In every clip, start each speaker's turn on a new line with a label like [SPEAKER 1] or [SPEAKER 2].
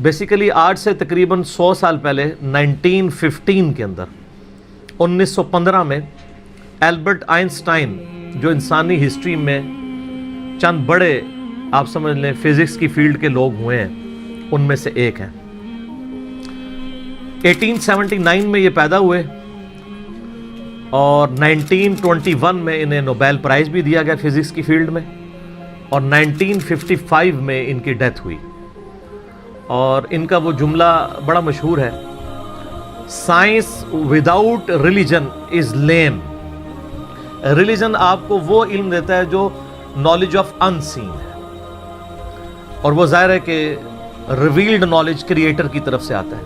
[SPEAKER 1] Basically آج سے تقریباً 100 سال پہلے 1915 کے اندر 1915 میں البرٹ آئنسٹائن جو انسانی ہسٹری میں چند بڑے آپ سمجھ لیں فزکس کی فیلڈ کے لوگ ہوئے ہیں ان میں سے ایک ہیں. 1879 میں یہ پیدا ہوئے اور 1921 میں انہیں نوبیل پرائز بھی دیا گیا فزکس کی فیلڈ میں اور 1955 میں ان کی ڈیتھ ہوئی. اور ان کا وہ جملہ بڑا مشہور ہے, science without religion is lame. Religion آپ کو وہ علم دیتا ہے جو نالج آف ان سین ہے, اور وہ ظاہر ہے کہ ریویلڈ نالج کریٹر کی طرف سے آتا ہے.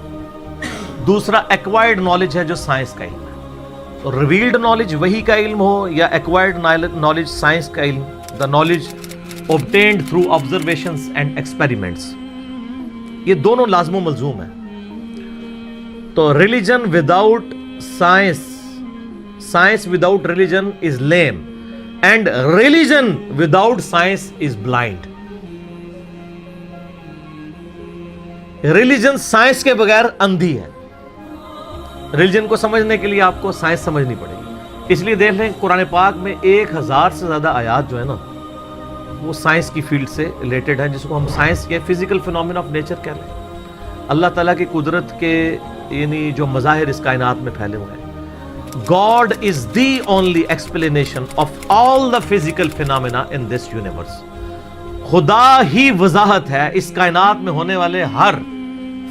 [SPEAKER 1] دوسرا ایکوائرڈ نالج ہے جو سائنس کا علم ہے. تو ریویلڈ نالج وہی کا علم ہو یا ایکوائرڈ نالج سائنس کا علم, the knowledge obtained through observations and experiments, یہ دونوں لازم و ملزوم ہیں. تو religion without science, science without religion is lame, and religion without science is blind. Religion science کے بغیر اندھی ہے. ریلیجن کو سمجھنے کے لیے آپ کو سائنس سمجھنی پڑے گی. اس لیے دیکھ لیں قرآن پاک میں 1000 سے زیادہ آیات جو ہے نا وہ سائنس کی فیلڈ سے ریلیٹڈ ہیں, جس کو ہم سائنس کے فزیکل فینومینا آف نیچر کہہ رہے ہیں. اللہ تعالیٰ کی قدرت کے یعنی جو مظاہر اس کائنات میں پھیلے ہوئے ہیں. God is the only explanation of all the physical phenomena in this universe. خدا ہی وضاحت ہے اس کائنات میں ہونے والے ہر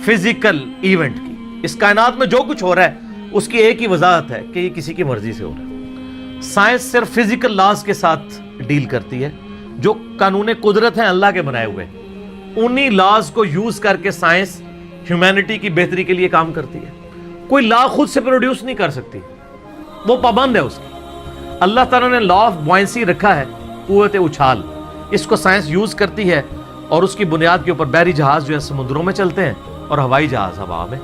[SPEAKER 1] فزیکل ایونٹ کی. اس کائنات میں جو کچھ ہو رہا ہے اس کی ایک ہی وضاحت ہے کہ یہ کسی کی مرضی سے ہو رہا ہے. سائنس صرف فزیکل لاز کے ساتھ ڈیل کرتی ہے جو قانون قدرت ہیں اللہ کے بنائے ہوئے. انہی لاز کو یوز کر کے سائنس ہیومینٹی کی بہتری کے لیے کام کرتی ہے. کوئی لا خود سے پروڈیوس نہیں کر سکتی, وہ پابند ہے اس کی. اللہ تعالیٰ نے لا آف بوائنسی رکھا ہے, قوت اچھال, اس کو سائنس یوز کرتی ہے اور اس کی بنیاد کے اوپر بحری جہاز جو ہے سمندروں میں چلتے ہیں اور ہوائی جہاز ہوا میں.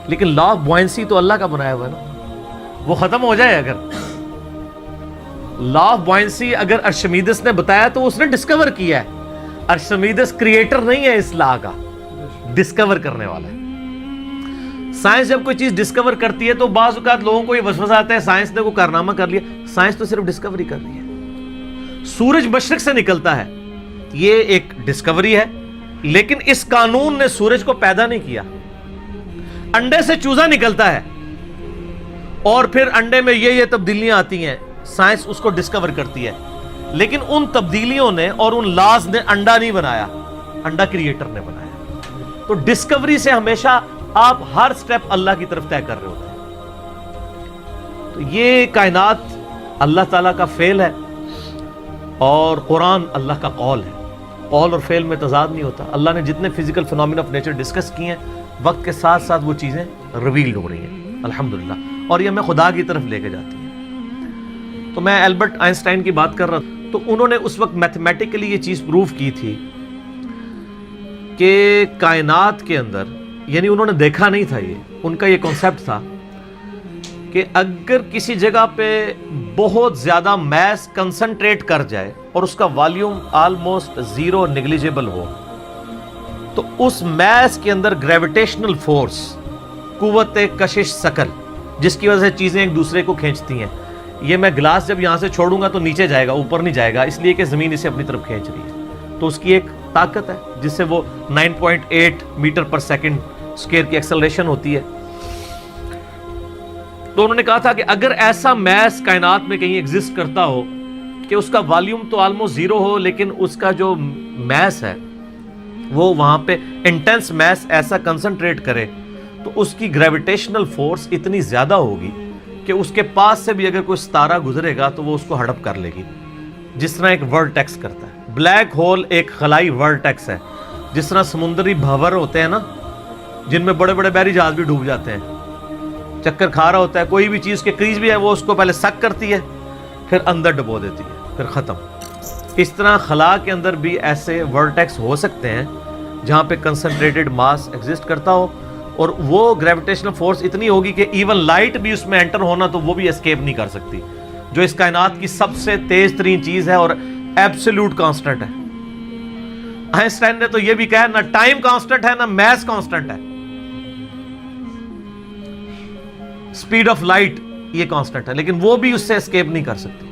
[SPEAKER 1] لیکن لا آف بوائنسی تو اللہ کا بنایا ہوا ہے نا, وہ ختم ہو جائے. اگر لا آف بوائنسی اگر ارشمیدس نے بتایا تو اس نے ڈسکور کیا ہے. ارشمیدس کریٹر نہیں ہے اس لا کا, ڈسکور کرنے والا ہے. سائنس جب کوئی چیز ڈسکور کرتی ہے تو بعض اوقات لوگوں کو یہ وسوسہ آتا ہے سائنس نے کوئی کارنامہ کر لیا. سائنس تو صرف ڈسکوری کر رہی ہے. سورج مشرق سے نکلتا ہے, یہ ایک ڈسکوری ہے, لیکن اس قانون نے سورج کو پیدا نہیں کیا. انڈے سے چوزا نکلتا ہے اور پھر انڈے میں یہ تبدیلیاں آتی ہیں, سائنس اس کو ڈسکور کرتی ہے, لیکن ان تبدیلیوں نے اور ان لاز نے انڈا نہیں بنایا, انڈا کریٹر نے بنایا. تو ڈسکوری سے ہمیشہ آپ ہر سٹیپ اللہ کی طرف طے کر رہے ہوتے ہیں. تو یہ کائنات اللہ تعالیٰ کا فعل ہے اور قرآن اللہ کا قول ہے. قول اور فعل میں تضاد نہیں ہوتا. اللہ نے جتنے physical phenomena of nature discuss کیے ہیں وقت کے ساتھ ساتھ وہ چیزیں ریویلڈ ہو رہی ہیں الحمدللہ, اور یہ ہمیں خدا کی طرف لے کے جاتی ہیں. تو میں البرٹ آئنسٹائن کی بات کر رہا تھا, تو انہوں نے اس وقت میتھمیٹیکلی یہ چیز پروف کی تھی کہ کائنات کے اندر, یعنی انہوں نے دیکھا نہیں تھا, یہ ان کا یہ کانسیپٹ تھا کہ اگر کسی جگہ پہ بہت زیادہ میس کنسنٹریٹ کر جائے اور اس کا والیوم آلموسٹ زیرو نیگلیجیبل ہو تو اس میس کے اندر گریویٹیشنل فورس, قوت کشش ثقل, جس کی وجہ سے چیزیں ایک دوسرے کو کھینچتی ہیں. یہ میں گلاس جب یہاں سے چھوڑوں گا تو نیچے جائے گا, اوپر نہیں جائے گا, اس لیے کہ زمین اسے اپنی طرف کھینچ رہی ہے. تو اس کی ایک طاقت ہے جس سے وہ 9.8 میٹر پر سیکنڈ اسکوائر کی ایکسلریشن ہوتی ہے. تو انہوں نے کہا تھا کہ اگر ایسا میس کائنات میں کہیں ایگزسٹ کرتا ہو کہ اس کا والیوم تو آلموسٹ زیرو ہو, لیکن اس کا جو میس ہے وہ وہاں پہ انٹینس میس ایسا کنسنٹریٹ کرے تو اس کی گریویٹیشنل فورس اتنی زیادہ ہوگی کہ اس کے پاس سے بھی اگر کوئی ستارہ گزرے گا تو وہ اس کو ہڑپ کر لے گی, جس طرح ایک ورٹیکس کرتا ہے. بلیک ہول ایک خلائی ورٹیکس ہے, جس طرح سمندری بھنور ہوتے ہیں نا جن میں بڑے بڑے بحری جہاز بھی ڈوب جاتے ہیں, چکر کھا رہا ہوتا ہے, کوئی بھی چیز کے قریب بھی ہے وہ اس کو پہلے سک کرتی ہے پھر اندر ڈبو دیتی ہے پھر ختم. اس طرح خلا کے اندر بھی ایسے ورٹیکس ہو سکتے ہیں جہاں پہ کنسنٹریٹڈ ماس ایگزسٹ کرتا ہو اور وہ گریویٹیشنل فورس اتنی ہوگی کہ ایون لائٹ بھی اس میں انٹر ہونا تو وہ بھی اسکیپ نہیں کر سکتی, جو اس کائنات کی سب سے تیز ترین چیز ہے اور ایبسولوٹ کانسٹنٹ ہے. آئنسٹائن نے تو یہ بھی کہا نہ ٹائم کانسٹنٹ ہے نہ میس کانسٹنٹ ہے، سپیڈ آف لائٹ یہ کانسٹنٹ ہے، لیکن وہ بھی اس سے اسکیپ نہیں کر سکتی.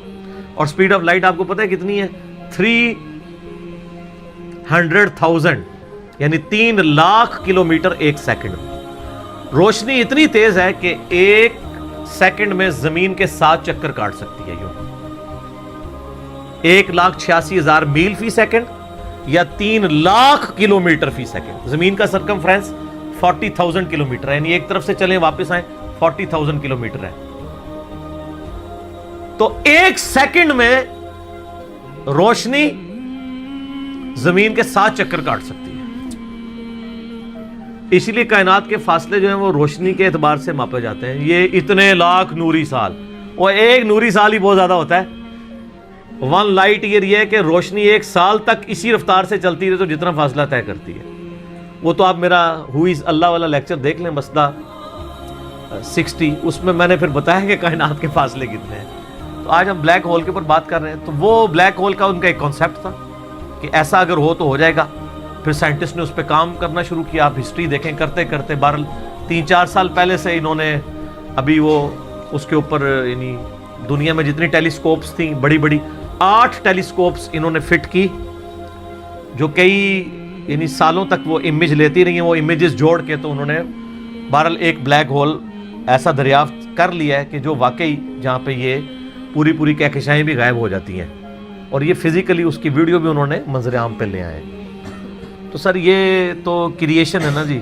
[SPEAKER 1] اور سپیڈ آف لائٹ آپ کو پتہ ہے کتنی ہے؟ 300,000 یعنی 3 لاکھ کلومیٹر ایک سیکنڈ میں. روشنی اتنی تیز ہے کہ ایک سیکنڈ میں زمین کے 7 چکر کاٹ سکتی ہے. یوں 1,86,000 میل فی سیکنڈ یا 3 لاکھ کلومیٹر فی سیکنڈ. زمین کا سرکمفرنس 40,000 کلومیٹر ہے، یعنی ایک طرف سے چلیں واپس آئیں 40,000 کلومیٹر ہے. تو ایک سیکنڈ میں روشنی زمین کے 7 چکر کاٹ سکتی ہے. اسی لیے کائنات کے فاصلے جو ہیں وہ روشنی کے اعتبار سے ماپے جاتے ہیں. یہ اتنے لاکھ نوری سال، اور ایک نوری سال ہی بہت زیادہ ہوتا ہے. 1 لائٹ ایئر یہ ہے کہ روشنی ایک سال تک اسی رفتار سے چلتی رہے تو جتنا فاصلہ طے کرتی ہے. وہ تو آپ میرا ہوئیز اللہ والا لیکچر دیکھ لیں، مسئلہ 60، اس میں میں نے پھر بتایا کہ کائنات کے فاصلے کتنے ہیں. تو آج ہم بلیک ہول کے اوپر بات کر رہے ہیں. تو وہ بلیک ہول کا ان کا ایک کانسیپٹ تھا کہ ایسا اگر ہو تو ہو جائے گا. پھر سائنٹسٹ نے اس پہ کام کرنا شروع کیا. آپ ہسٹری دیکھیں کرتے کرتے 3-4 سال پہلے سے انہوں نے ابھی وہ اس کے اوپر یعنی دنیا میں جتنی ٹیلیسکوپس تھیں بڑی بڑی 8 ٹیلیسکوپس انہوں نے فٹ کی، جو کئی یعنی سالوں تک وہ امیج لیتی رہی ہیں. وہ امیجز جوڑ کے تو انہوں نے بہرحال ایک بلیک ہول ایسا دریافت کر لیا ہے کہ جو واقعی جہاں پہ یہ پوری کہکشائیں بھی غائب ہو جاتی ہیں. اور یہ فزیکلی اس کی ویڈیو بھی انہوں نے منظر عام پہ لے آئے. تو سر یہ تو کریشن ہے نا جی،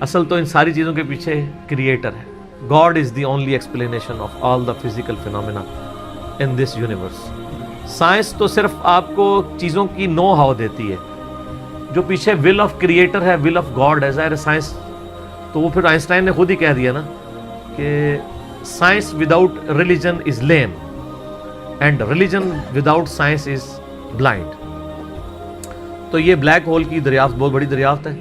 [SPEAKER 1] اصل تو ان ساری چیزوں کے پیچھے کریٹر ہے. God is the only explanation of all the physical phenomena in this universe. Science تو صرف آپ کو چیزوں کی نو ہاؤ دیتی ہے، جو پیچھے ول آف کریٹر ہے، ول آف گاڈ ہے. ظاہر سائنس تو وہ پھر آئنسٹائن نے خود ہی کہہ دیا نا کہ science without religion is lame and religion without science is blind. تو یہ بلیک ہول کی دریافت بہت بڑی دریافت ہے.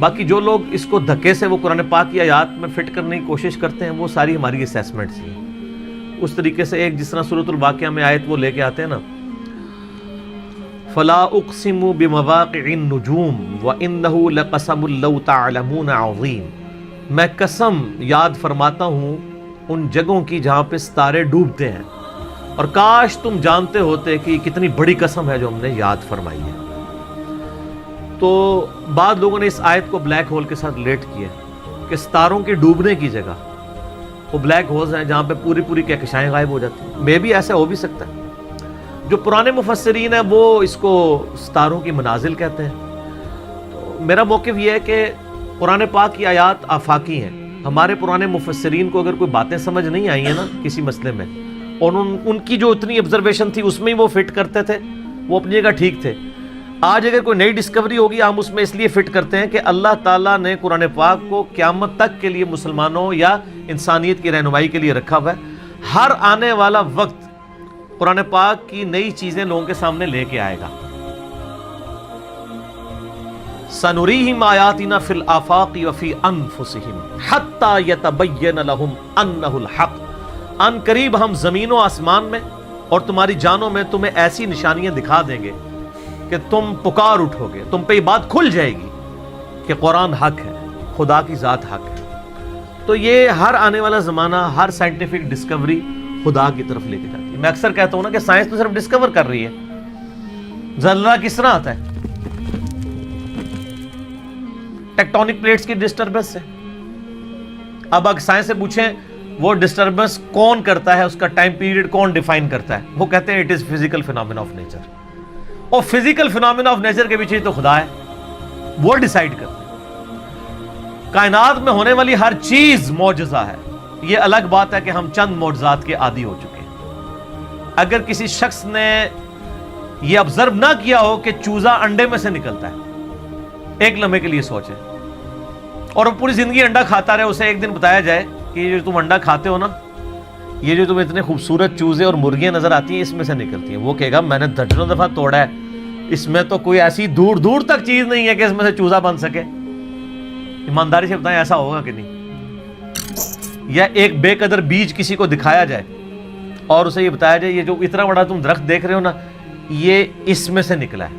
[SPEAKER 1] باقی جو لوگ اس کو دھکے سے وہ قرآن پاک کی آیات میں فٹ کرنے کی کوشش کرتے ہیں وہ ساری ہماری اسیسمنٹس ہیں. اس طریقے سے ایک جس طرح سورۃ الواقعہ میں آیت وہ لے کے آتے ہیں نا، فلا اقسم بمواقع النجوم وانه لقسم لو تعلمون عظیم. میں قسم یاد فرماتا ہوں ان جگہوں کی جہاں پہ ستارے ڈوبتے ہیں، اور کاش تم جانتے ہوتے کہ کتنی بڑی قسم ہے جو ہم نے یاد فرمائی ہے. تو بعض لوگوں نے اس آیت کو بلیک ہول کے ساتھ ریلیٹ کیا کہ ستاروں کے ڈوبنے کی جگہ وہ بلیک ہولز ہیں جہاں پہ پوری کہکشائیں غائب ہو جاتی ہیں. مے بھی ایسا ہو بھی سکتا ہے. جو پرانے مفسرین ہیں وہ اس کو ستاروں کی منازل کہتے ہیں. تو میرا موقف یہ ہے کہ قرآن پاک کی آیات آفاقی ہیں. ہمارے پرانے مفسرین کو اگر کوئی باتیں سمجھ نہیں آئی ہیں نا کسی مسئلے میں، اور ان کی جو اتنی آبزرویشن تھی اس میں ہی وہ فٹ کرتے تھے، وہ اپنی جگہ ٹھیک تھے. آج اگر کوئی نئی ڈسکوری ہوگی ہم اس میں اس لیے فٹ کرتے ہیں کہ اللہ تعالیٰ نے قرآن پاک کو قیامت تک کے لیے مسلمانوں یا انسانیت کی رہنمائی کے لیے رکھا ہوا ہے. ہر آنے والا وقت قرآن پاک کی نئی چیزیں لوگوں کے سامنے لے کے آئے گا. سنریہم آیاتنا فی الآفاق وفی انفسہم حتی یتبین لہم انہ الحق. ان قریب ہم زمین و آسمان میں اور تمہاری جانوں میں تمہیں ایسی نشانیاں دکھا دیں گے کہ تم پکار اٹھو گے، تم پہ یہ بات کھل جائے گی کہ قرآن حق ہے، خدا کی ذات حق ہے. تو یہ ہر آنے والا زمانہ ہر سائنٹیفک ڈسکوری خدا کی طرف لے کے جاتی ہے. میں اکثر کہتا ہوں نا کہ سائنس تو صرف ڈسکور کر رہی ہے. زلزلہ کس طرح آتا ہے؟ ٹیکٹونک پلیٹس کی ڈسٹربنس سے. اب اگر سائنس سے پوچھیں وہ ڈسٹربنس کون کرتا ہے، اس کا ٹائم پیریڈ کون ڈیفائن کرتا ہے، وہ کہتے ہیں it is physical phenomena of nature. اور فزیکل فینومینا آف نیچر کے پیچھے تو خدا ہے، وہ ڈیسائیڈ کرتا ہے. کائنات میں ہونے والی ہر چیز معجزہ ہے. یہ الگ بات ہے کہ ہم چند معجزات کے عادی ہو چکے ہیں. اگر کسی شخص نے یہ آبزرو نہ کیا ہو کہ چوزا انڈے میں سے نکلتا ہے، ایک لمحے کے لیے سوچے، اور وہ پوری زندگی انڈا کھاتا رہے، اسے ایک دن بتایا جائے کہ یہ جو تم انڈا کھاتے ہو نا، یہ جو تمہیں اتنے خوبصورت چوزے اور مرغیاں نظر آتی ہیں اس میں سے نکلتی ہیں. وہ کہے گا میں نے درجنوں دفعہ توڑا ہے، اس میں تو کوئی ایسی دور دور تک چیز نہیں ہے کہ اس میں سے چوزا بن سکے. ایمانداری سے بتائیں ایسا ہوگا کہ نہیں؟ یا ایک بے قدر بیج کسی کو دکھایا جائے اور اسے یہ بتایا جائے یہ جو اتنا بڑا تم درخت دیکھ رہے ہو نا، یہ اس میں سے نکلا ہے.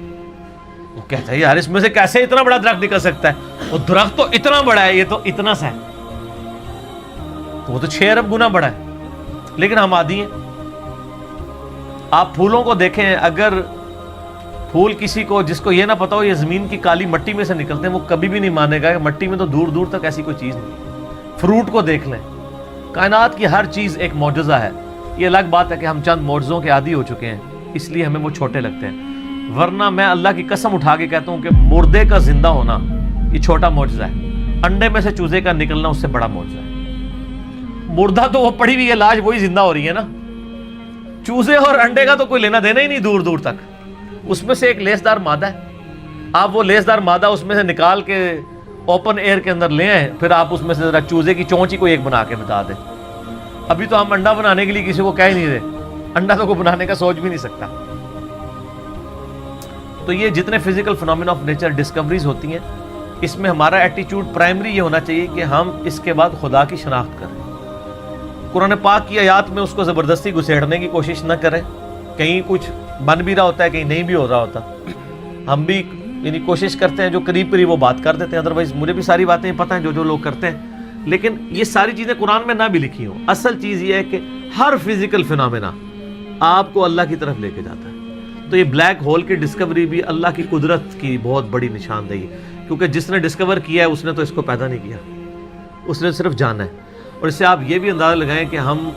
[SPEAKER 1] وہ کہتا ہے یار اس میں سے کیسے اتنا بڑا درخت نکل سکتا ہے؟ وہ درخت تو اتنا بڑا ہے، یہ تو اتنا سا ہے، وہ تو 6 ارب گنا بڑا ہے، لیکن ہم عادی ہیں۔ آپ پھولوں کو دیکھیں، اگر پھول کسی کو جس کو یہ نہ پتا ہو یہ زمین کی کالی مٹی میں سے نکلتے ہیں، وہ کبھی بھی نہیں مانے گا کہ مٹی میں تو دور دور تک ایسی کوئی چیز نہیں۔ فروٹ کو دیکھ لیں، کائنات کی ہر چیز ایک معجزہ ہے۔ یہ الگ بات ہے کہ ہم چند معجزوں کے عادی ہو چکے ہیں، اس لیے ہمیں وہ چھوٹے لگتے ہیں، ورنہ میں اللہ کی قسم اٹھا کے کہتا ہوں کہ مردے کا زندہ ہونا یہ چھوٹا معجزہ ہے، انڈے میں سے چوزے کا نکلنا اس سے بڑا معجزہ ہے۔ مردہ تو وہ پڑی ہوئی ہے لاش، وہی زندہ ہو رہی ہے نا، چوزے اور انڈے کا تو کوئی لینا دینا ہی نہیں دور دور تک۔ اس میں سے ایک لیسدار مادہ ہے، آپ وہ لیسدار مادہ اس میں سے نکال کے اوپن ایئر کے اندر لے آئیں، پھر آپ اس میں سے ذرا چوزے کی چونچ ہی کوئی ایک بنا کے بتا دیں۔ ابھی تو ہم انڈا بنانے کے لیے کسی کو کہہ ہی نہیں رہے، انڈا تو کوئی بنانے کا سوچ بھی نہیں سکتا۔ تو یہ جتنے physical phenomena of nature discoveries ہوتی ہیں، اس میں ہمارا ایٹیچیوڈ پرائمری یہ ہونا چاہیے کہ ہم اس کے بعد خدا کی شناخت کریں۔ قرآن پاک کی آیات میں اس کو زبردستی گھسیڑنے کی کوشش نہ کریں، کہیں کچھ بن بھی رہا ہوتا ہے، کہیں نہیں بھی ہو رہا ہوتا، ہم بھی یعنی کوشش کرتے ہیں جو قریب قریب وہ بات کر دیتے ہیں، ادروائز مجھے بھی ساری باتیں پتہ ہیں جو لوگ کرتے ہیں، لیکن یہ ساری چیزیں قرآن میں نہ بھی لکھی ہوں۔ اصل چیز یہ ہے کہ ہر فزیکل فنومینا آپ کو اللہ کی طرف لے کے جاتا ہے۔ تو یہ بلیک ہول کی ڈسکوری بھی اللہ کی قدرت کی بہت بڑی نشاندہی ہے، کیونکہ جس نے ڈسکور کیا ہے اس نے تو اس کو پیدا نہیں کیا، اس نے صرف جانا ہے۔ اور اس سے آپ یہ بھی اندازہ لگائیں کہ ہم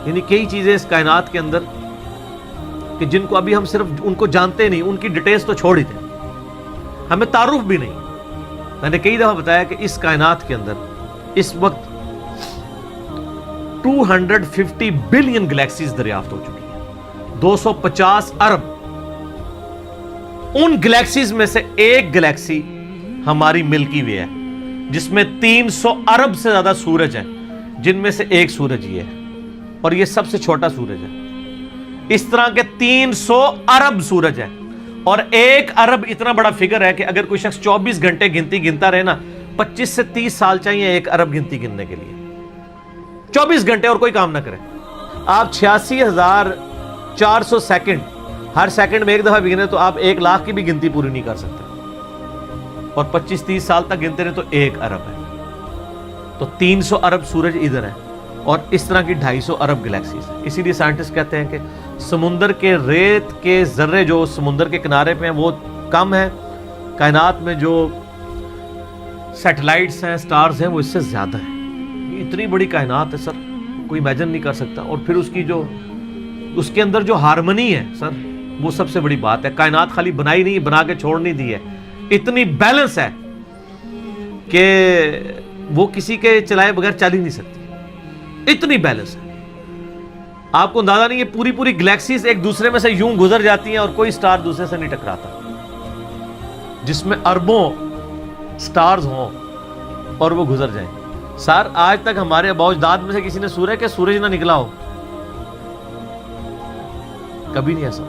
[SPEAKER 1] یعنی کئی چیزیں اس کائنات کے اندر کہ جن کو ابھی ہم صرف ان کو جانتے نہیں، ان کی ڈیٹیلز تو چھوڑ ہی دیں، ہمیں تعارف بھی نہیں۔ میں نے کئی دفعہ بتایا کہ اس کائنات کے اندر اس وقت 250 بلین گلیکسیز دریافت ہو چکی ہیں، 250 ارب۔ ان گلیکسیز میں سے ایک گلیکسی ہماری ملکی وے ہے، جس میں 300 ارب سے زیادہ سورج ہیں، جن میں سے ایک سورج یہ ہے، اور یہ سب سے چھوٹا سورج ہے۔ اس طرح کے 300 ارب سورج ہیں، اور 1 ارب اتنا بڑا فگر ہے کہ اگر کوئی شخص 24 گھنٹے گنتی گنتا رہے نا، 25 سے 30 سال چاہیے 1 ارب گنتی گننے کے لیے، 24 گھنٹے اور کوئی کام نہ کرے۔ آپ 86,400 سیکنڈ، ہر سیکنڈ میں ایک دفعہ بھی گنے تو آپ 1 لاکھ کی بھی گنتی پوری نہیں کر سکتے، اور 25-30 سال تک گنتے رہے تو 1 ارب ہے۔ تو 300 ارب سورج ادھر ہے، اور اس طرح کی 250 ارب گلیکسیز ہیں۔ اسی لیے سائنٹسٹ کہتے ہیں کہ سمندر کے ریت کے ذرے جو سمندر کے کنارے پہ ہیں وہ کم ہیں، کائنات میں جو سیٹلائٹس ہیں، سٹارز ہیں، وہ اس سے زیادہ ہیں۔ یہ اتنی بڑی کائنات ہے سر، کوئی امیجن نہیں کر سکتا۔ اور پھر اس کی جو اس کے اندر جو ہارمنی ہے سر، وہ سب سے بڑی بات ہے۔ کائنات خالی بنائی نہیں، بنا کے چھوڑ نہیں دی ہے، اتنی بیلنس ہے کہ وہ کسی کے چلائے بغیر چل ہی نہیں سکتی، اتنی بیلنس ہے۔ آپ کو اندازہ نہیں، یہ پوری پوری گلیکسیز ایک دوسرے میں سے یوں گزر جاتی ہیں اور کوئی سٹار دوسرے سے نہیں ٹکراتا، جس میں اربوں سٹارز ہوں اور وہ گزر جائیں۔ سر آج تک ہمارے آباء و اجداد میں سے کسی نے سورج کہ سورج نہ نکلا ہو، کبھی نہیں ایسا۔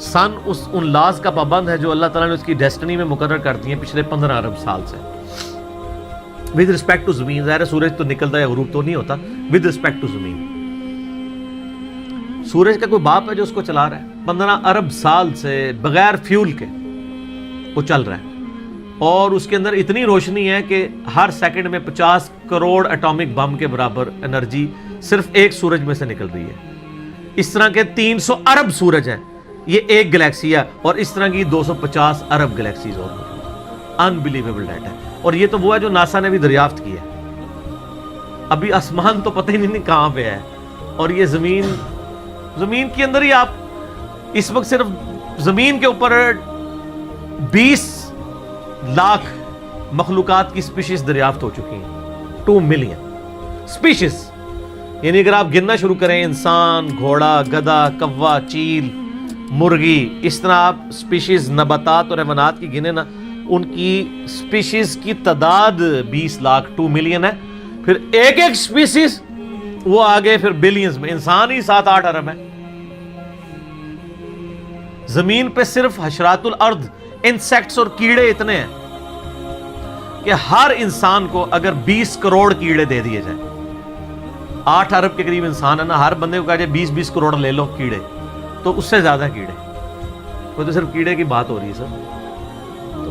[SPEAKER 1] سن ان لاز کا پابند ہے جو اللہ تعالیٰ نے اس کی ڈیسٹنی میں مقرر کر دی ہیں پچھلے 15 ارب سال سے۔ ود رسپیکٹ ٹو زمین، ظاہر ہے سورج تو نکلتا ہے، غروب تو نہیں ہوتا، ود رسپیکٹ ٹو زمین۔ سورج کا کوئی باپ ہے جو اس کو چلا رہا ہے، 15 ارب سال سے بغیر فیول کے وہ چل رہا ہے، اور اس کے اندر اتنی روشنی ہے کہ ہر سیکنڈ میں 50 کروڑ ایٹامک بم کے برابر انرجی صرف ایک سورج میں سے نکل رہی ہے۔ اس طرح کے 300 ارب سورج ہیں، یہ ایک گلیکسی ہے، اور اس طرح کی 250 ارب گلیکسیز اور انبلیویبل ڈیٹا ہے۔ اور یہ تو وہ ہے جو ناسا نے بھی دریافت کی ہے، ابھی آسمان تو پتہ ہی نہیں کہاں پہ ہے، اور یہ زمین کے اندر ہی آپ اس وقت صرف زمین کے اوپر 20 لاکھ مخلوقات کی سپیشیز دریافت ہو چکی ہیں، 2 ملین سپیشیز۔ یعنی اگر آپ گننا شروع کریں، انسان، گھوڑا، گدھا، کوا، چیل، مرغی، اس طرح آپ سپیشیز نباتات اور حیوانات کی گنے نا، ان کی سپیشیز کی تعداد 20 لاکھ 2 ملین ہے۔ پھر ایک ایک سپیشیز وہ آگے پھر بلینز میں، انسان ہی 7-8 ارب ہے۔ زمین پہ صرف حشرات الارض، انسیکٹس اور کیڑے اتنے ہیں کہ ہر انسان کو اگر 20 کروڑ کیڑے دے دیے جائیں، 8 ارب کے قریب انسان ہے نا، ہر بندے کو کہا جائے 20 کروڑ لے لو کیڑے، تو اس سے زیادہ کیڑے، وہ تو صرف کیڑے کی بات ہو رہی ہے سر۔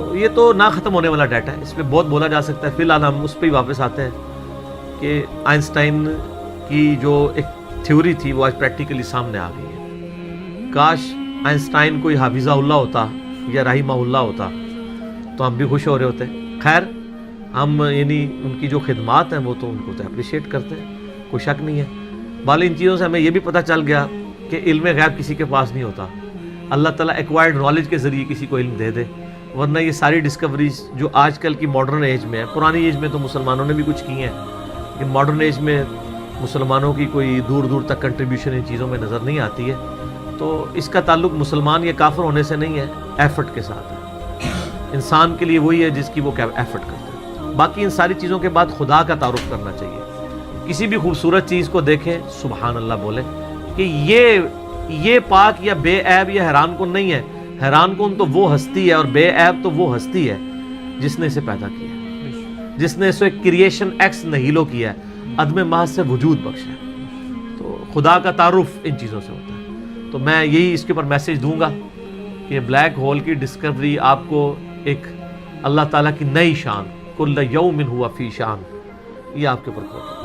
[SPEAKER 1] تو یہ تو نہ ختم ہونے والا ڈیٹا ہے، اس پہ بہت بولا جا سکتا ہے. فی الحال ہم اس پہ ہی واپس آتے ہیں کہ آئنسٹائن کی جو ایک تھیوری تھی وہ آج پریکٹیکلی سامنے آ گئی ہے. کاش آئنسٹائن کوئی حافظہ اللہ ہوتا یا رحمہ اللہ ہوتا تو ہم بھی خوش ہو رہے ہوتے. خیر ہم یعنی ان کی جو خدمات ہیں وہ تو ان کو تو اپریشیٹ کرتے ہیں، کوئی شک نہیں ہے. بال ان چیزوں سے ہمیں یہ بھی پتہ چل گیا کہ علم غیب کسی کے پاس نہیں ہوتا. اللہ تعالیٰ ایکوائرڈ نالج کے ذریعے کسی کو علم دے دے، ورنہ یہ ساری ڈسکوریز جو آج کل کی ماڈرن ایج میں ہے، پرانی ایج میں تو مسلمانوں نے بھی کچھ کی ہیں لیکن ماڈرن ایج میں مسلمانوں کی کوئی دور دور تک کنٹریبیوشن ان چیزوں میں نظر نہیں آتی ہے. تو اس کا تعلق مسلمان یا کافر ہونے سے نہیں ہے، ایفرٹ کے ساتھ ہے. انسان کے لیے وہی ہے جس کی وہ ایفرٹ کرتا ہے. باقی ان ساری چیزوں کے بعد خدا کا تعارف کرنا چاہیے. کسی بھی خوبصورت چیز کو دیکھیں سبحان اللہ بولیں کہ یہ پاک یا بے عیب یا حیران کن نہیں ہے. حیران کن تو وہ ہستی ہے اور بے عیب تو وہ ہستی ہے جس نے اسے پیدا کیا ہے، جس نے اسے کریشن ایکس نہیلو کیا ہے، عدم محض سے وجود بخشا ہے. تو خدا کا تعارف ان چیزوں سے ہوتا ہے. تو میں یہی اس کے اوپر میسج دوں گا کہ بلیک ہول کی ڈسکوری آپ کو ایک اللہ تعالیٰ کی نئی شان، کل یوم ہوا فی شان، یہ آپ کے اوپر ہوتا ہے.